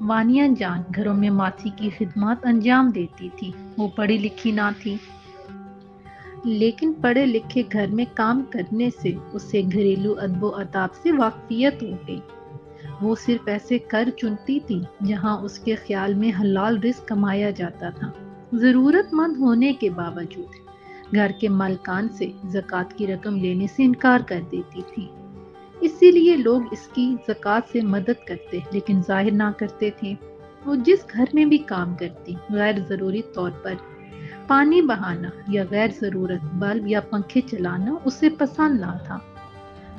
وانیا جان گھروں میں ماسی کی خدمات انجام دیتی تھی۔ وہ پڑھی لکھی نہ تھی، لیکن پڑھے لکھے گھر میں کام کرنے سے اسے گھریلو ادب و آداب سے واقفیت ہو گئی۔ وہ صرف ایسے کر چنتی تھی جہاں اس کے خیال میں حلال رزق کمایا جاتا تھا، ضرورت مند ہونے کے باوجود گھر کے مالکان سے زکوٰۃ کی رقم لینے سے انکار کر دیتی تھی۔ اسی لیے لوگ اس کی زکوٰۃ سے مدد کرتے لیکن ظاہر نہ کرتے تھے۔ وہ جس گھر میں بھی کام کرتی، غیر ضروری طور پر پانی بہانا یا غیر ضرورت بلب یا پنکھے چلانا اسے پسند نہ تھا۔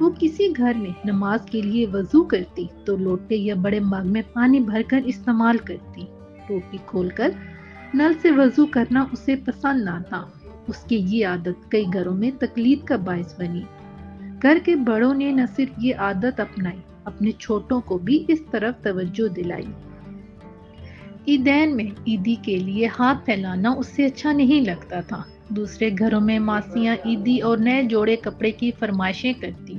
وہ کسی گھر میں نماز کے لیے وضو کرتی تو لوٹے یا بڑے مگ میں پانی بھر کر استعمال کرتی۔ ٹوپی کھول کر نل سے وضو کرنا اسے پسند نہ تھا۔ اس کی یہ عادت کئی گھروں میں تکلید کا باعث بنی۔ گھر کے بڑوں نے نہ صرف یہ عادت اپنائی، اپنے چھوٹوں کو بھی اس طرف توجہ دلائی۔ عیدین میں عیدی کے لیے ہاتھ پھیلانا اسے اچھا نہیں لگتا تھا۔ دوسرے گھروں میں ماسیاں عیدی اور نئے جوڑے کپڑے کی فرمائشیں کرتی،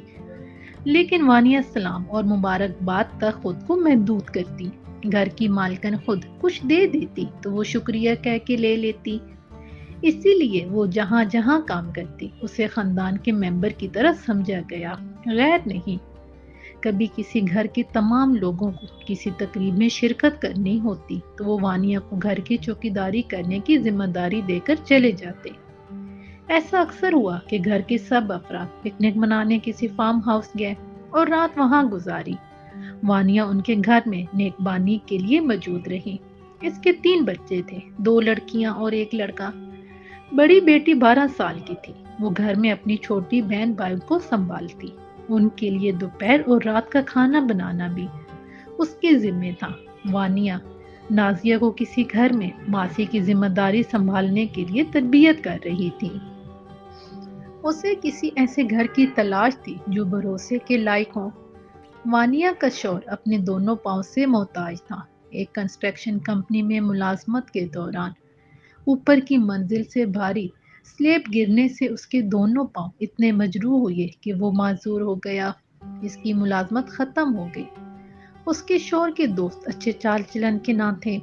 لیکن وانیہ سلام اور مبارکباد تک خود کو محدود کرتی۔ گھر کی مالکن خود کچھ دے دیتی تو وہ شکریہ کہہ کے لے لیتی۔ اسی لیے وہ جہاں جہاں کام کرتی اسے خاندان کے ممبر کی طرح سمجھا گیا، غیر نہیں۔ کبھی کسی گھر کے تمام لوگوں کو کسی تقریب میں شرکت کرنی ہوتی تو وہ وانیہ کو گھر کی چوکیداری کرنے کی ذمہ داری دے کر چلے جاتے۔ ایسا اکثر ہوا کہ گھر کے سب افراد پکنک منانے کسی فارم ہاؤس گئے اور رات وہاں گزاری۔ وانیہ ان کے گھر میں نیکبانی کے لیے موجود رہی۔ اس کے 3 بچے تھے، 2 لڑکیاں اور 1 لڑکا۔ بڑی بیٹی 12 سال کی تھی۔ وہ گھر میں اپنی چھوٹی بہن بھائی کو سنبھالتی۔ ان کے لیے دوپہر اور رات کا کھانا بنانا بھی اس کے ذمہ تھا۔ وانیہ نازیہ کو کسی گھر میں ماسی کی ذمہ داری سنبھالنے کے لیے تربیت کر رہی تھی۔ اسے کسی ایسے گھر کی تلاش تھی جو بھروسے کے لائق ہو۔ وانیہ کا شوہر اپنے دونوں پاؤں سے محتاج تھا۔ ایک کنسٹرکشن کمپنی میں ملازمت کے دوران اوپر کی منزل سے بھاری سلیب گرنے سے اس کے دونوں پاؤں اتنے مجروح ہوئے کہ وہ معذور ہو گیا۔ اس کی ملازمت ختم ہو گئی۔ اس کے شوہر کے دوست اچھے چال چلن کے نہ تھے۔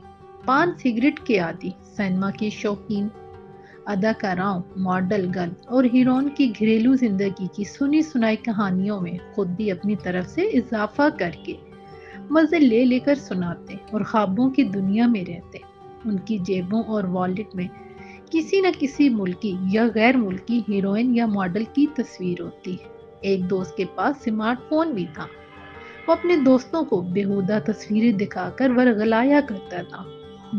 پان سگریٹ کے عادی، سینما کی شوقین، اداکاراؤں، ماڈل گرل اور ہیروئن کی گھریلو زندگی کی سنی سنائی کہانیوں میں خود بھی اپنی طرف سے اضافہ کر کے مزے لے لے کر سناتے اور خوابوں کی دنیا میں رہتے۔ ان کی جیبوں اور والیٹ میں کسی نہ کسی ملکی یا غیر ملکی ہیروئن یا ماڈل کی تصویر ہوتی۔ ایک دوست کے پاس سمارٹ فون بھی تھا۔ وہ اپنے دوستوں کو بیہودہ تصویریں دکھا کر ورغلایا کرتا تھا۔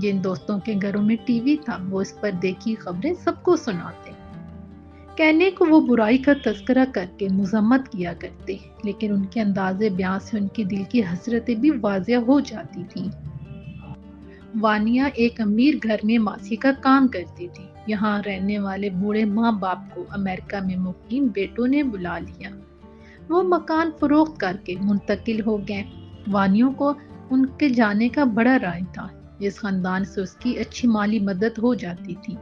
جن دوستوں کے گھروں میں ٹی وی تھا وہ اس پر دیکھی خبریں سب کو سناتے۔ کہنے کو وہ برائی کا تذکرہ کر کے مذمت کیا کرتے، لیکن ان کے انداز بیان سے ان کے دل کی حسرتیں بھی واضح ہو جاتی تھیں۔ وانیہ ایک امیر گھر میں ماسی کا کام کرتی تھی۔ یہاں رہنے والے بوڑھے ماں باپ کو امریکہ میں مقیم بیٹوں نے بلا لیا۔ وہ مکان فروخت کر کے منتقل ہو گئے۔ وانیہ کو ان کے جانے کا بڑا رائج تھا۔ اس خاندان سے اس کی اچھی مالی مدد ہو جاتی تھی۔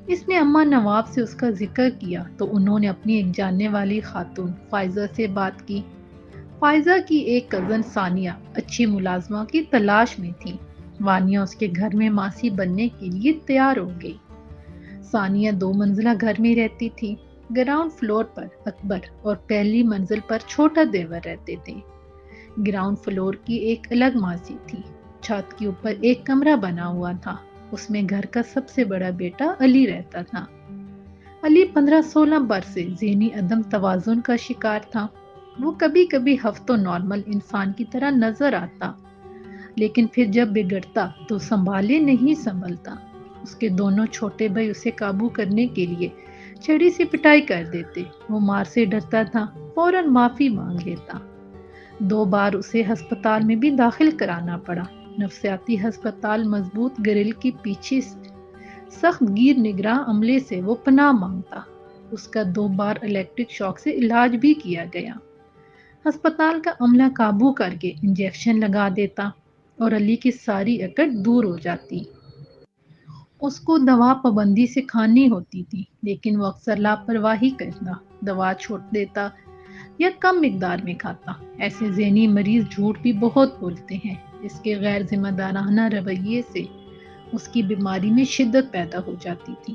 اس نے اماں نواب سے اس کا ذکر کیا تو انہوں نے اپنی ایک جاننے والی خاتون فائزہ سے بات کی۔ فائزہ کی ایک کزن ثانیہ اچھی ملازمہ کی تلاش میں تھی۔ وانیہ اس کے گھر میں ماسی بننے کے لیے تیار ہو گئی۔ ثانیہ 2 منزلہ گھر میں رہتی تھی۔ گراؤنڈ فلور پر اکبر اور پہلی منزل پر چھوٹا دیور رہتے تھے۔ گراؤنڈ فلور کی ایک الگ ماسی تھی۔ چھت کے اوپر ایک کمرہ بنا ہوا تھا۔ اس میں گھر کا سب سے بڑا بیٹا علی رہتا تھا۔ علی 15-16 برس سے ذہنی عدم توازن کا شکار تھا۔ وہ کبھی کبھی ہفتوں نارمل انسان کی طرح نظر آتا، لیکن پھر جب بگڑتا تو سنبھالے نہیں سنبھلتا۔ اس کے دونوں چھوٹے بھائی اسے قابو کرنے کے لیے چھڑی سے پٹائی کر دیتے۔ وہ مار سے ڈرتا تھا، فوراً معافی مانگ لیتا۔ 2 بار اسے ہسپتال میں بھی داخل کرانا پڑا۔ نفسیاتی ہسپتال مضبوط گرل کے پیچھے سخت گیر نگراں عملے سے وہ پناہ مانگتا۔ اس کا 2 بار الیکٹرک شاک سے علاج بھی کیا گیا۔ ہسپتال کا عملہ قابو کر کے انجیکشن لگا دیتا اور علی کی ساری اکڑ دور ہو جاتی۔ اس کو دوا پابندی سے کھانی ہوتی تھی، لیکن وہ اکثر لاپرواہی کرتا، دوا چھوڑ دیتا یا کم مقدار میں کھاتا۔ ایسے ذہنی مریض جھوٹ بھی بہت بولتے ہیں، اس کے غیر ذمہ دارانہ رویے سے اس کی بیماری میں شدت پیدا ہو جاتی تھی۔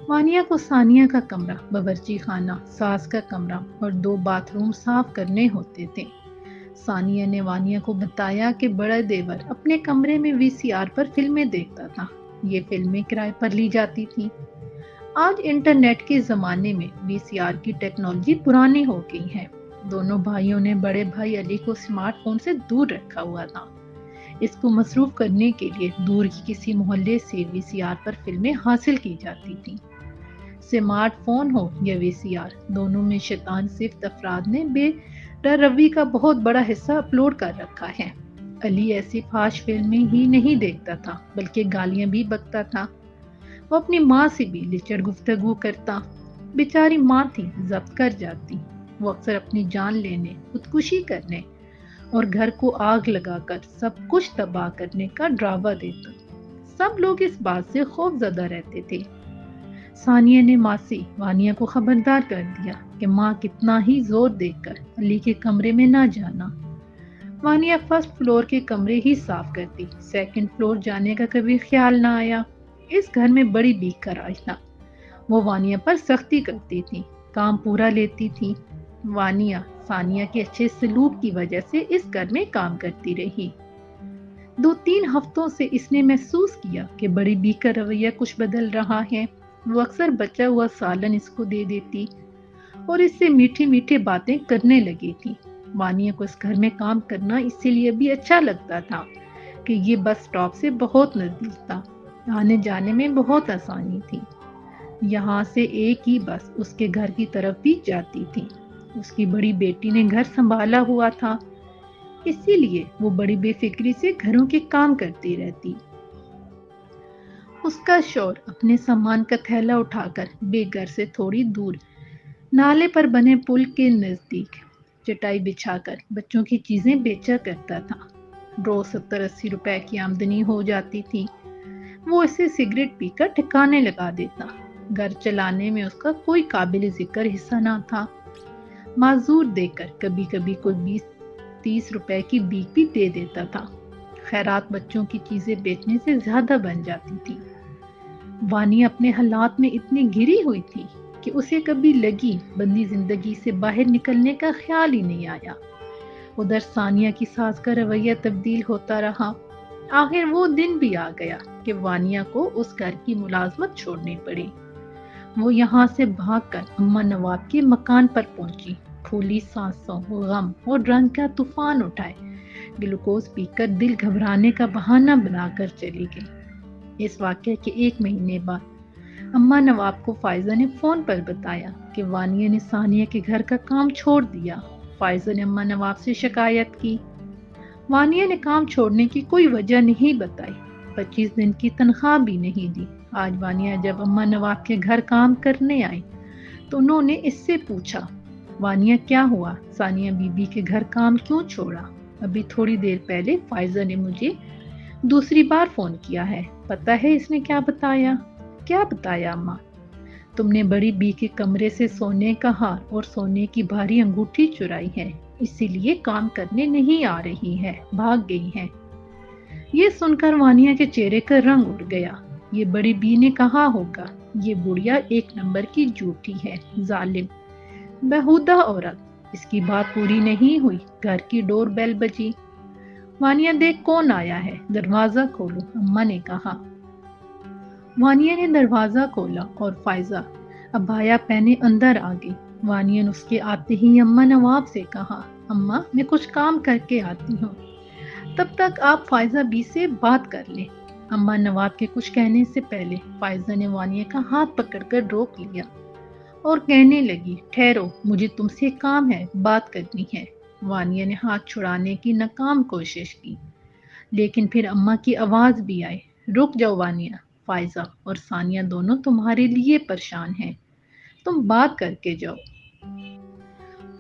وانیہ کو ثانیہ کا کمرہ، باورچی خانہ، ساس کا کمرہ اور 2 باتھ روم صاف کرنے ہوتے تھے۔ ثانیہ نے وانیہ کو بتایا کہ بڑا دیور اپنے کمرے میں VCR پر فلمیں دیکھتا تھا۔ یہ فلمیں کرائے پر لی جاتی تھیں۔ آج انٹرنیٹ کے زمانے میں VCR کی ٹیکنالوجی پرانی ہو گئی ہے۔ دونوں بھائیوں نے بڑے بھائی علی کو اسمارٹ فون سے دور رکھا ہوا تھا۔ اس کو مصروف کرنے کے لیے دور کی کسی محلے سے VCR پر فلمیں حاصل کی جاتی تھیں۔ اسمارٹ فون ہو یا VCR، دونوں میں شیطان صفت افراد نے بے روی کا بہت بڑا حصہ اپلوڈ کر رکھا ہے۔ علی ایسی فحش فلمیں ہی نہیں دیکھتا تھا بلکہ گالیاں بھی بکتا تھا۔ وہ اپنی ماں سے بھی لچڑ گفتگو کرتا۔ بیچاری ماں تھی، ضبط کر جاتی۔ وہ اکثر اپنی جان لینے، خودکشی کرنے اور گھر کو آگ لگا کر سب کچھ تباہ کرنے کا ڈراوا دیتا۔ سب لوگ اس بات سے خوف زدہ رہتے تھے۔ ثانیہ نے ماسی وانیہ کو خبردار کر دیا کہ ماں کتنا ہی زور دے کر علی کے کمرے میں نہ جانا۔ وانیہ فرسٹ فلور کے کمرے ہی صاف کرتی، سیکنڈ فلور جانے کا کبھی خیال نہ آیا۔ اس گھر میں بڑی بیک کا راج تھا۔ وہ وانیہ پر سختی کرتی تھی، کام پورا لیتی تھی۔ وانیہ ثانیہ کے اچھے سلوک کی وجہ سے اس گھر میں کام کرتی رہی۔ 2-3 ہفتوں سے اس نے محسوس کیا کہ بڑی بی کا رویہ کچھ بدل رہا ہے۔ وہ اکثر بچا ہوا سالن اس کو دے دیتی اور اس سے میٹھی میٹھی باتیں کرنے لگی تھی۔ وانیہ کو اس گھر میں کام کرنا اسی لیے بھی اچھا لگتا تھا کہ یہ بس اسٹاپ سے بہت نزدیک تھا، آنے جانے میں بہت آسانی تھی۔ یہاں سے ایک ہی بس اس کے گھر کی طرف بھی جاتی تھی۔ اس کی بڑی بیٹی نے گھر سنبھالا ہوا تھا، اسی لیے وہ بڑی بے فکری سے گھروں کے کام کرتی رہتی۔ اس کا شوہر اپنے سامان کا تھیلا اٹھا کر بے گھر سے تھوڑی دور نالے پر بنے پل کے نزدیک چٹائی بچھا کر بچوں کی چیزیں بیچا کرتا تھا۔ روز 70-80 روپے کی آمدنی ہو جاتی تھی۔ وہ اسے سگریٹ پی کر ٹھکانے لگا دیتا۔ گھر چلانے میں اس کا کوئی قابل ذکر حصہ نہ تھا۔ معذور دے کر کبھی کبھی کوئی 20-30 روپے کی بھیک بھی دے دیتا تھا۔ خیرات بچوں کی چیزیں بیچنے سے زیادہ بن جاتی تھی۔ وانیہ اپنے حالات میں اتنی گھری ہوئی تھی کہ اسے کبھی لگی بندی زندگی سے باہر نکلنے کا خیال ہی نہیں آیا۔ ادھر ثانیہ کی ساس کا رویہ تبدیل ہوتا رہا۔ آخر وہ دن بھی آ گیا کہ وانیہ کو اس گھر کی ملازمت چھوڑنی پڑی۔ وہ یہاں سے بھاگ کر اماں نواب کے مکان پر پہنچی، کھولی سانسوں، غم اور رنگ کا طوفان اٹھائے، گلوکوز پی کر دل گھبرانے کا بہانہ بنا کر چلی گئی۔ اس واقعے کے 1 مہینے بعد اماں نواب کو فائزہ نے فون پر بتایا کہ وانیہ نے ثانیہ کے گھر کا کام چھوڑ دیا۔ فائزہ نے اماں نواب سے شکایت کی۔ وانیہ نے کام چھوڑنے کی کوئی وجہ نہیں بتائی، 25 دن کی تنخواہ بھی نہیں دی۔ آج وانیہ جب اماں نواب کے گھر کام کرنے آئی تو انہوں نے اس سے پوچھا، وانیہ کیا ہوا؟ ثانیہ بی بی کے گھر کام کیوں چھوڑا؟ ابھی تھوڑی دیر پہلے فائزہ نے مجھے دوسری بار فون کیا ہے، پتہ ہے اس نے کیا بتایا؟ کیا بتایا اماں؟ تم نے بڑی بی کے کمرے سے سونے کا ہار اور سونے کی بھاری انگوٹھی چرائی ہے، اسی لیے کام کرنے نہیں آ رہی ہے، بھاگ گئی ہے۔ یہ سن کر وانیہ کے چہرے کا رنگ اڑ گیا۔ یہ بڑی بی نے کہا ہوگا، یہ بڑھیا 1 نمبر کی جھوٹی ہے، ظالم، بےہودہ عورت۔ اس کی بات پوری نہیں ہوئی، گھر کی ڈور بیل بجی۔ وانیہ دیکھ کون آیا ہے، دروازہ کھولو، اماں نے کہا۔ وانیہ نے دروازہ کھولا اور فائزہ عبایا پہنے اندر آ گئی۔ وانیہ نے اس کے آتے ہی اماں نواب سے کہا، اماں میں کچھ کام کر کے آتی ہوں، تب تک آپ فائزہ بی سے بات کر لیں۔ اماں نواب کے کچھ کہنے سے پہلے فائزہ نے وانیہ کا ہاتھ پکڑ کر روک لیا اور کہنے لگی، ٹھہرو، مجھے تم سے کام ہے، بات کرنی ہے۔ وانیہ نے ہاتھ چھڑانے کی ناکام کوشش کی، لیکن پھر اماں کی آواز بھی آئی، رک جاؤ وانیہ، فائزہ اور ثانیہ دونوں تمہارے لیے پریشان ہیں، تم بات کر کے جاؤ۔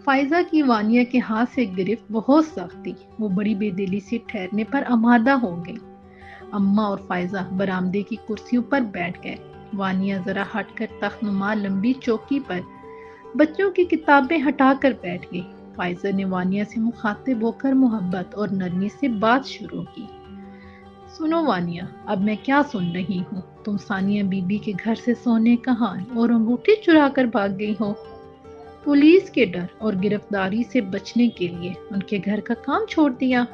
فائزہ کی وانیہ کے ہاتھ سے گرفت بہت سخت تھی، وہ بڑی بے دلی سے ٹھہرنے پر آمادہ ہو گئی۔ اماں اور فائزہ برآمدے کی کرسیوں پر بیٹھ گئے۔ وانیہ ذرا ہٹ کر تخت نما لمبی چوکی پر بچوں کی کتابیں ہٹا کر بیٹھ گئی۔ فائزہ نے وانیہ سے مخاطب ہو کر محبت اور نرمی سے بات شروع کی۔ سنو وانیہ، اب میں کیا سن رہی ہوں؟ تم ثانیہ بی بی کے گھر سے سونے کہاں اور انگوٹھی چرا کر بھاگ گئی ہو۔ پولیس کے ڈر اور گرفتاری سے بچنے کے لیے ان کے گھر کا کام چھوڑ دیا۔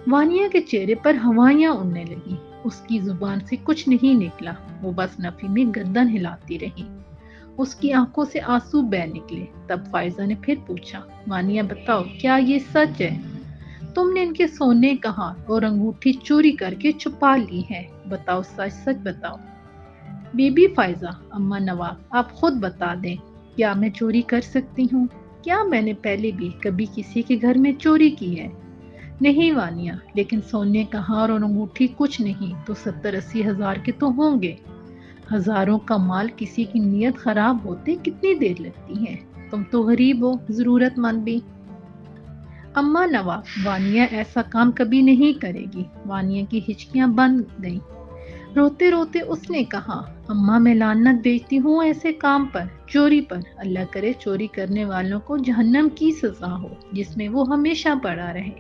وانیہ کے چہرے پر ہوائیاں اڑنے لگی۔ اس کی زبان سے کچھ نہیں نکلا، وہ بس نفی میں گردن ہلاتی رہی۔ اس کی آنکھوں سے آنسو بہہ نکلے۔ تب فائزہ نے پھر پوچھا، وانیہ بتاؤ، کیا یہ سچ ہے؟ تم نے ان کے سونے کہاں اور انگوٹھی چوری کر کے چھپا لی ہے؟ بتاؤ، سچ سچ بتاؤ۔ بی بی فائزہ، اما نواب، آپ خود بتا دیں، کیا میں چوری کر سکتی ہوں؟ کیا میں نے پہلے بھی کبھی کسی کے گھر میں چوری کی ہے؟ نہیں وانیہ، لیکن سونے کا ہار اور انگوٹھی کچھ نہیں تو 70-80 ہزار کے تو ہوں گے۔ ہزاروں کا مال کسی کی نیت خراب ہوتے کتنی دیر لگتی ہے؟ تم تو غریب ہو، ضرورت مند بھی۔ اما نواب، وانیہ ایسا کام کبھی نہیں کرے گی۔ وانیہ کی ہچکیاں بند گئیں۔ روتے روتے اس نے کہا، اماں میں لعنت بھیجتی ہوں ایسے کام پر، چوری پر۔ اللہ کرے چوری کرنے والوں کو جہنم کی سزا ہو جس میں وہ ہمیشہ پڑا رہے۔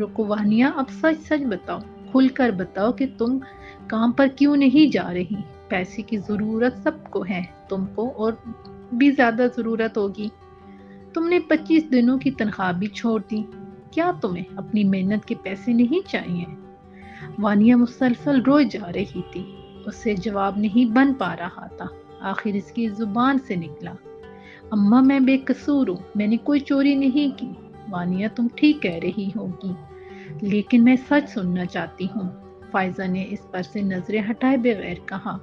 رکو وانیہ، اب سچ سچ بتاؤ، کھل کر بتاؤ کہ تم کام پر کیوں نہیں جا رہی؟ پیسے کی ضرورت سب کو ہے، تم کو اور بھی زیادہ ضرورت ہوگی۔ تم نے 25 دنوں کی تنخواہ بھی چھوڑ دی۔ کیا تمہیں اپنی محنت کے پیسے نہیں چاہیے؟ وانیہ مسلسل روئے جا رہی تھی۔ اس سے جواب نہیں بن پا رہا تھا۔ آخر اس کی زبان سے نکلا، اماں میں بے قصور ہوں، میں نے کوئی چوری نہیں کی۔ وانیہ، تم ٹھیک کہہ رہی ہوگی، لیکن میں سچ سننا چاہتی ہوں۔ فائزہ نے اس پر سے نظریں ہٹائے بغیر کہا۔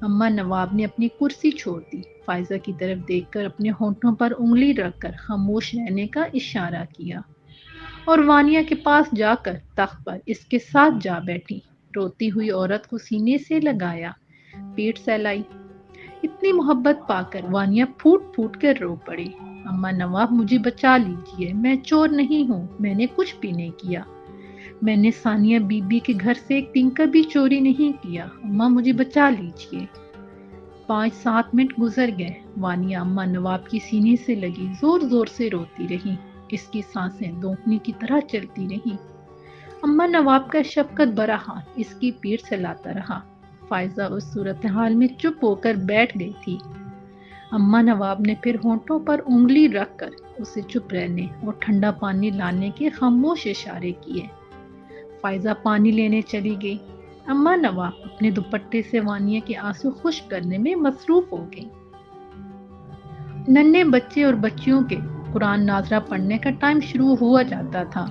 اما نواب نے اپنی کرسی چھوڑ دی، فائزہ کی طرف دیکھ کر اپنے ہونٹوں پر انگلی رکھ کر خاموش رہنے کا اشارہ کیا اور وانیہ کے پاس جا کر تخت پر اس کے ساتھ جا بیٹھی۔ روتی ہوئی عورت کو سینے سے لگایا، پیٹ سہلائی۔ اتنی محبت پا کر وانیہ پھوٹ پھوٹ کر رو پڑی۔ اما نواب، مجھے بچا لیجئے، میں چور نہیں ہوں، میں نے کچھ بھی نہیں کیا۔ میں نے ثانیہ بی بی کے گھر سے ایک ٹنکا بھی چوری نہیں کیا۔ اماں، مجھے بچا لیجئے۔ 5-7 منٹ گزر گئے۔ وانیہ اما نواب کی سینے سے لگی زور زور سے روتی رہی۔ اس کی سانسیں دھونکنے کی طرح چلتی رہی۔ اما نواب کا شفقت بھرا ہاتھ اس کی پیٹھ سلاتا رہا۔ فائزہ اس صورتحال میں چپ ہو کر بیٹھ گئی تھی۔ اما نواب نے پھر ہونٹوں پر انگلی رکھ کر اسے چپ رہنے اور ٹھنڈا پانی لانے کے خاموش اشارے کیے۔ فائزہ پانی لینے چلی گئی۔ اما نواب اپنے دوپٹے سے وانیہ کے آنسو خشک کرنے میں مصروف ہو گئی۔ ننھے بچے اور بچیوں کے قرآن ناظرہ پڑھنے کا ٹائم شروع ہوا جاتا تھا۔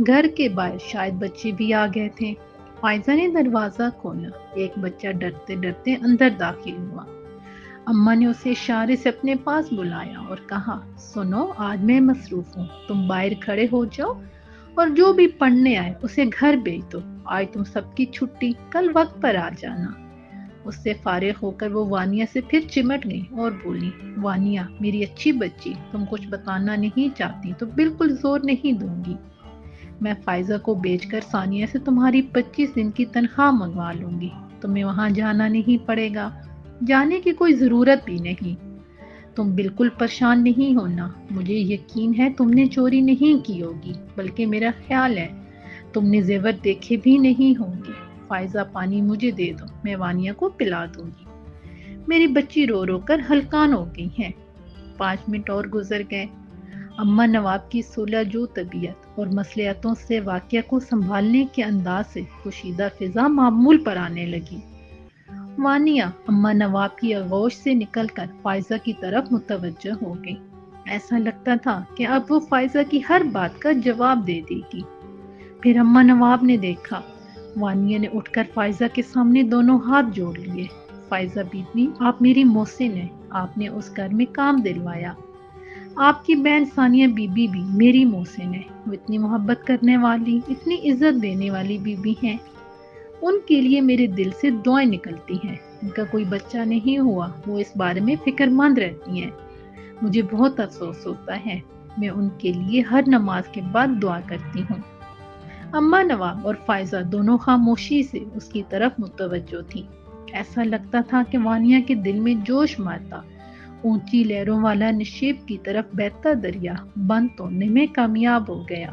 گھر کے باہر شاید بچے بھی آ گئے تھے۔ فائزہ نے دروازہ کھولا۔ ایک بچہ ڈرتے ڈرتے اندر داخل ہوا۔ اماں نے اسے اشارے سے اپنے پاس بلایا اور کہا، سنو، آج میں مصروف ہوں، تم باہر کھڑے ہو جاؤ اور جو بھی پڑھنے آئے اسے گھر بھیج دو۔ آج تم سب کی چھٹی، کل وقت پر آ جانا۔ اس سے فارغ ہو کر وہ وانیہ سے پھر چمٹ گئی اور بولی، وانیہ میری اچھی بچی، تم کچھ بتانا نہیں چاہتی تو بالکل زور نہیں دوں گی۔ میں فائزہ کو بیچ کر ثانیہ سے تمہاری 25 دن کی تنخواہ منگوا لوں گی۔ تمہیں وہاں جانا نہیں پڑے گا، جانے کی کوئی ضرورت بھی نہیں۔ تم بالکل پریشان نہیں ہونا، مجھے یقین ہے تم نے چوری نہیں کی ہوگی، بلکہ میرا خیال ہے تم نے زیور دیکھے بھی نہیں ہوں گے۔ فائزہ، پانی مجھے دے دو، میں وانیہ کو پلا دوں گی۔ میری بچی رو رو کر ہلکان ہو گئی ہے۔ 5 منٹ اور گزر گئے۔ اما نواب کی صلح جو طبیعت اور مصلحتوں سے واقعہ کو سنبھالنے کے انداز سے کشیدہ فضا معمول پر آنے لگی۔ وانیہ اما نواب کی آغوش سے نکل کر فائزہ کی طرف متوجہ ہو گئی۔ ایسا لگتا تھا کہ اب وہ فائزہ کی ہر بات کا جواب دے دے گی۔ پھر اما نواب نے دیکھا، وانیہ نے اٹھ کر فائزہ کے سامنے دونوں ہاتھ جوڑ لیے۔ فائزہ بیٹی، آپ میری محسن ہیں، آپ نے اس گھر میں کام دلوایا۔ آپ کی بہن ثانیہ بی بی بھی میری محسن ہے، وہ اتنی محبت کرنے والی، اتنی عزت دینے والی بی بی ہیں، ان کے لیے میرے دل سے دعائیں نکلتی ہیں۔ ان کا کوئی بچہ نہیں ہوا، وہ اس بارے میں فکر مند رہتی ہیں۔ مجھے بہت افسوس ہوتا ہے، میں ان کے لیے ہر نماز کے بعد دعا کرتی ہوں۔ اما نواب اور فائزہ دونوں خاموشی سے اس کی طرف متوجہ تھی۔ ایسا لگتا تھا کہ وانیہ کے دل میں جوش مارتا اونچی لہروں والا نشیب کی طرف بہتا دریا بند توڑنے میں کامیاب ہو گیا۔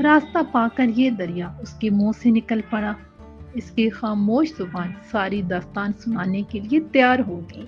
راستہ پا کر یہ دریا اس کے منہ سے نکل پڑا۔ اس کی خاموش زبان ساری داستان سنانے کے لیے تیار ہو گئی۔